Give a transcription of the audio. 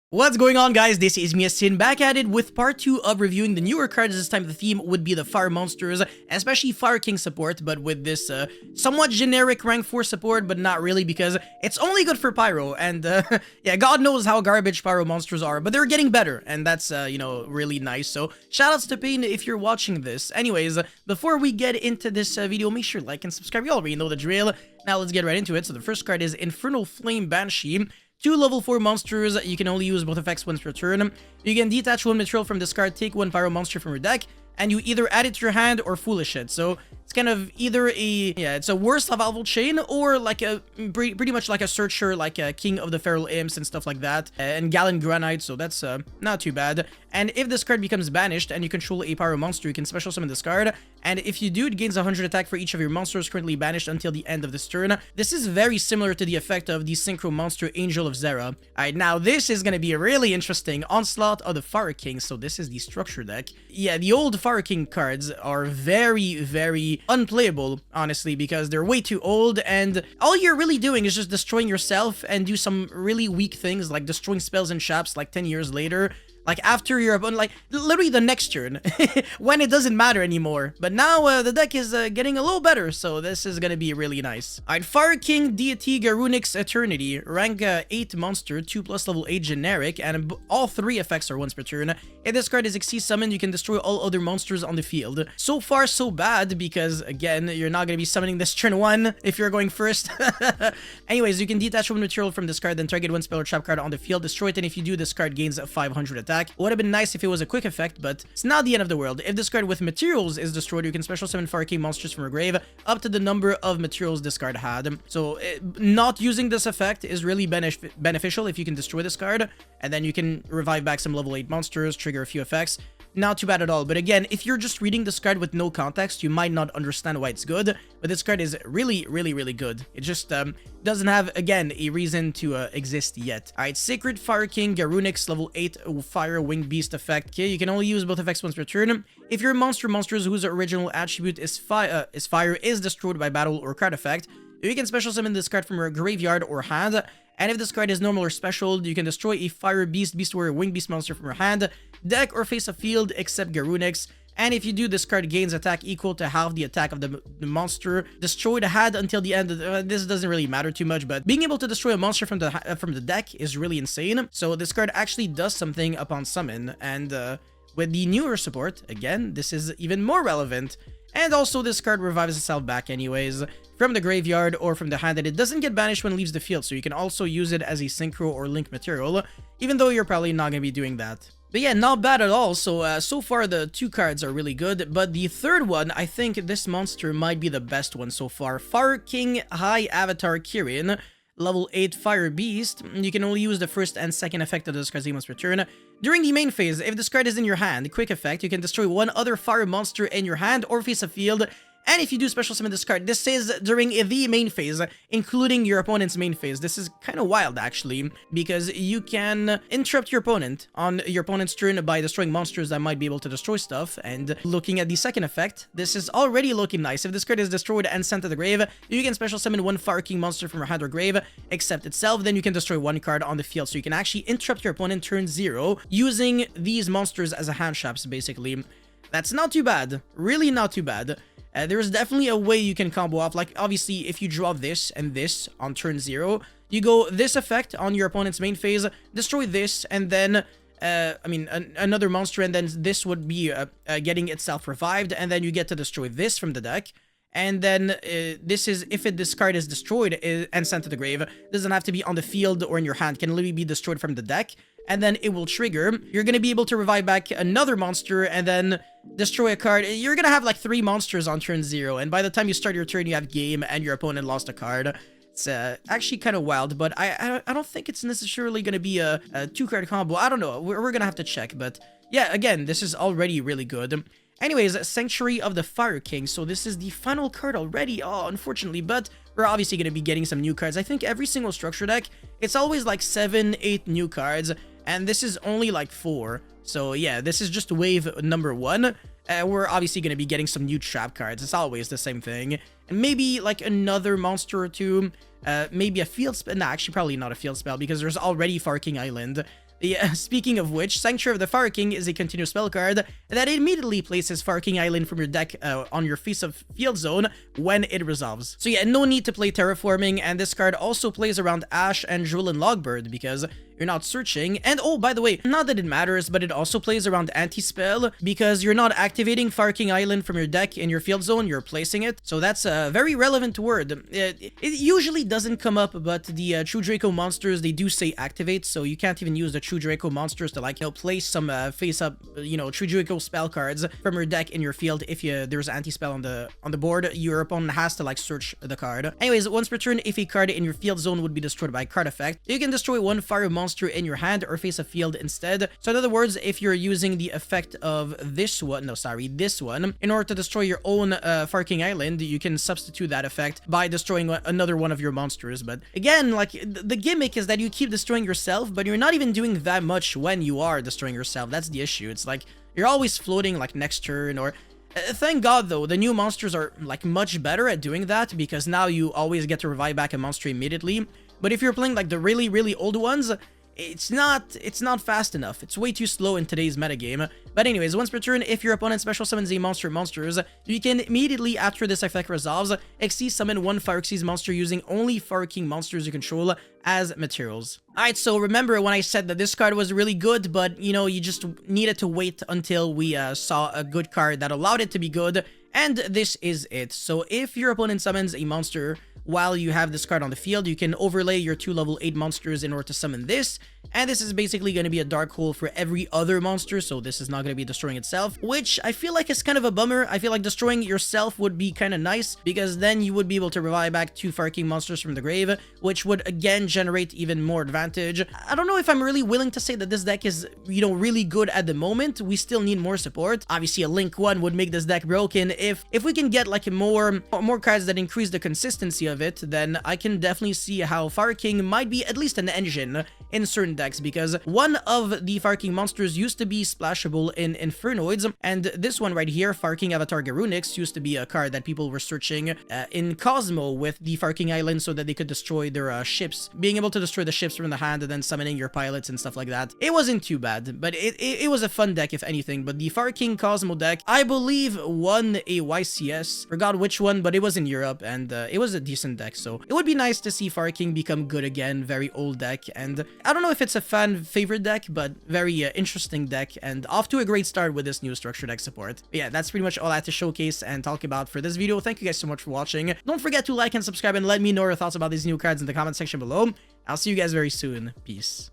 What's going on, guys? This is Miasin back at it with part 2 of reviewing the newer cards. This time the theme would be the fire monsters, especially Fire King support, but with this somewhat generic rank 4 support, but not really because it's only good for Pyro, and yeah, God knows how garbage Pyro monsters are, but they're getting better, and that's, you know, really nice. So shoutouts to Pain if you're watching this. Anyways, before we get into this video, make sure to like and subscribe. You already know the drill. Now let's get right into it. So the first card is Infernal Flame Banshee. 2 level 4 monsters, you can only use both effects once per turn. You can detach one material from this card, take one pyro monster from your deck, and you either add it to your hand or foolish it. So it's kind of either it's a worse Lavalval Chain or like a pretty much like a Searcher, like a King of the Feral Imps and stuff like that, and Gallon Granite, so that's not too bad. And if this card becomes banished and you control a pyro monster, you can special summon this card, and if you do, it gains 100 attack for each of your monsters currently banished until the end of this turn. This is very similar to the effect of the Synchro monster Angel of Zera. Alright, now this is gonna be a really interesting onslaught of the Fire King, so this is the structure deck. Yeah, the old Fire King cards are very unplayable, honestly, because they're way too old, and all you're really doing is just destroying yourself and do some really weak things like destroying spells and traps like 10 years later. Like, after your opponent, like, literally the next turn, when it doesn't matter anymore. But now, the deck is getting a little better, so this is gonna be really nice. Alright, Fire King Deity Garunix Eternity, rank 8 monster, 2+ level 8 generic, and all 3 effects are once per turn. If this card is XC summoned, you can destroy all other monsters on the field. So far, so bad, because, again, you're not gonna be summoning this turn 1 if you're going first. Anyways, you can detach one material from this card, then target one spell or trap card on the field, destroy it, and if you do, this card gains 500 attack. Would have been nice if it was a quick effect, but it's not the end of the world. If this card with materials is destroyed, you can special summon Fire King monsters from your grave up to the number of materials this card had. So not using this effect is really beneficial if you can destroy this card, and then you can revive back some level 8 monsters, trigger a few effects. Not too bad at all. But again, if you're just reading this card with no context, you might not understand why it's good, but this card is really good. It just doesn't have, again, a reason to exist yet. Alright, Sacred Fire King Garunix, level 8 Fire Winged Beast effect. Okay, you can only use both effects once per turn. If your monsters whose original attribute is fire is destroyed by battle or card effect, you can special summon this card from your graveyard or hand. And if this card is normal or special, you can destroy a Fire Beast, Beast Warrior, Winged Beast monster from your hand, deck, or face a field except Garunix. And if you do, this card gains attack equal to half the attack of the monster destroyed had until the end of this doesn't really matter too much, but being able to destroy a monster from the deck is really insane. So this card actually does something upon summon, and with the newer support, again, this is even more relevant. And also, this card revives itself back anyways from the graveyard or from the hand, and it doesn't get banished when it leaves the field, so you can also use it as a synchro or link material, even though you're probably not going to be doing that. But yeah, not bad at all. So, so far the 2 cards are really good, but the third one, I think this monster might be the best one so far. Fire King High Avatar Kirin, level 8 Fire Beast. You can only use the first and second effect of this card's once per turn. During the main phase, if this card is in your hand, quick effect, you can destroy one other fire monster in your hand or face a field. And if you do special summon this card, this is during the main phase, including your opponent's main phase. This is kind of wild, actually, because you can interrupt your opponent on your opponent's turn by destroying monsters that might be able to destroy stuff. And looking at the second effect, this is already looking nice. If this card is destroyed and sent to the grave, you can special summon one Fire King monster from your hand or grave, except itself. Then you can destroy one card on the field. So you can actually interrupt your opponent turn 0 using these monsters as a hand traps, basically. That's not too bad. Really not too bad. There's definitely a way you can combo off. Like, obviously, if you draw this and this on turn 0, you go this effect on your opponent's main phase, destroy this, and then, another monster, and then this would be getting itself revived, and then you get to destroy this from the deck. And then this is, if this card is destroyed and sent to the grave, it doesn't have to be on the field or in your hand, it can literally be destroyed from the deck. And then it will trigger. You're going to be able to revive back another monster and then destroy a card. You're going to have like 3 monsters on turn 0. And by the time you start your turn, you have game and your opponent lost a card. It's actually kind of wild, but I don't think it's necessarily going to be a 2-card combo. I don't know. We're going to have to check. But yeah, again, this is already really good. Anyways, Sanctuary of the Fire King. So this is the final card already. Oh, unfortunately, but we're obviously going to be getting some new cards. I think every single structure deck, it's always like 7, 8 new cards. And this is only like 4. So yeah, this is just wave number 1. We're obviously going to be getting some new trap cards. It's always the same thing. And maybe like another monster or 2. Maybe a field spell. Nah, actually probably not a field spell because there's already Fire King Island. Yeah, speaking of which, Sanctuary of the Fire King is a continuous spell card that immediately places Fire King Island from your deck on your face of field zone when it resolves. So yeah, no need to play Terraforming, and this card also plays around Ash and Jewel and Logbird because you're not searching. And oh, by the way, not that it matters, but it also plays around Anti-Spell because you're not activating Fire King Island from your deck in your field zone, you're placing it. So that's a very relevant word. It usually doesn't come up, but the True Draco monsters, they do say activate, so you can't even use the True Draco monsters to, like, place some face-up, True Draco spell cards from your deck in your field if there's Anti-Spell on the board. Your opponent has to, like, search the card. Anyways, once per turn, if a card in your field zone would be destroyed by card effect, you can destroy one fire monster in your hand or face a field instead. So in other words, if you're using the effect of this one, in order to destroy your own Fire King Island, you can substitute that effect by destroying another one of your monsters. But again, like, the gimmick is that you keep destroying yourself, but you're not even doing that much when you are destroying yourself. That's the issue. It's like you're always floating, like, next turn. Or thank God though, the new monsters are, like, much better at doing that because now you always get to revive back a monster immediately. But if you're playing, like, the really, really old ones, it's not fast enough. It's way too slow in today's metagame. But anyways, once per turn, if your opponent special summons a monsters, you can immediately, after this effect resolves, XC summon one Fire Xyz monster using only Fire King monsters you control as materials. Alright, so remember when I said that this card was really good, but, you just needed to wait until we saw a good card that allowed it to be good, and this is it. So if your opponent summons a monster while you have this card on the field, you can overlay your 2 level 8 monsters in order to summon this, and this is basically going to be a dark hole for every other monster, so this is not going to be destroying itself, which I feel like is kind of a bummer. I feel like destroying yourself would be kind of nice, because then you would be able to revive back 2 Fire King monsters from the grave, which would again generate even more advantage. I don't know if I'm really willing to say that this deck is, really good at the moment. We still need more support. Obviously, a Link 1 would make this deck broken. If we can get, like, more cards that increase the consistency of it, then I can definitely see how Fire King might be at least an engine in certain decks, because one of the Fire King monsters used to be splashable in Infernoids, and this one right here, Fire King Avatar Garunix, used to be a card that people were searching in Cosmo with the Fire King Island so that they could destroy their ships, being able to destroy the ships from the hand and then summoning your pilots and stuff like that. It wasn't too bad, but it was a fun deck if anything. But the Fire King Cosmo deck, I believe, won a YCS, forgot which one, but it was in Europe, and it was a decent deck, so it would be nice to see Fire King become good again. Very old deck, and I don't know if it's a fan favorite deck, but very interesting deck, and off to a great start with this new structure deck support. But yeah, that's pretty much all I had to showcase and talk about for this video. Thank you guys so much for watching. Don't forget to like and subscribe, and let me know your thoughts about these new cards in the comment section below. I'll see you guys very soon. Peace.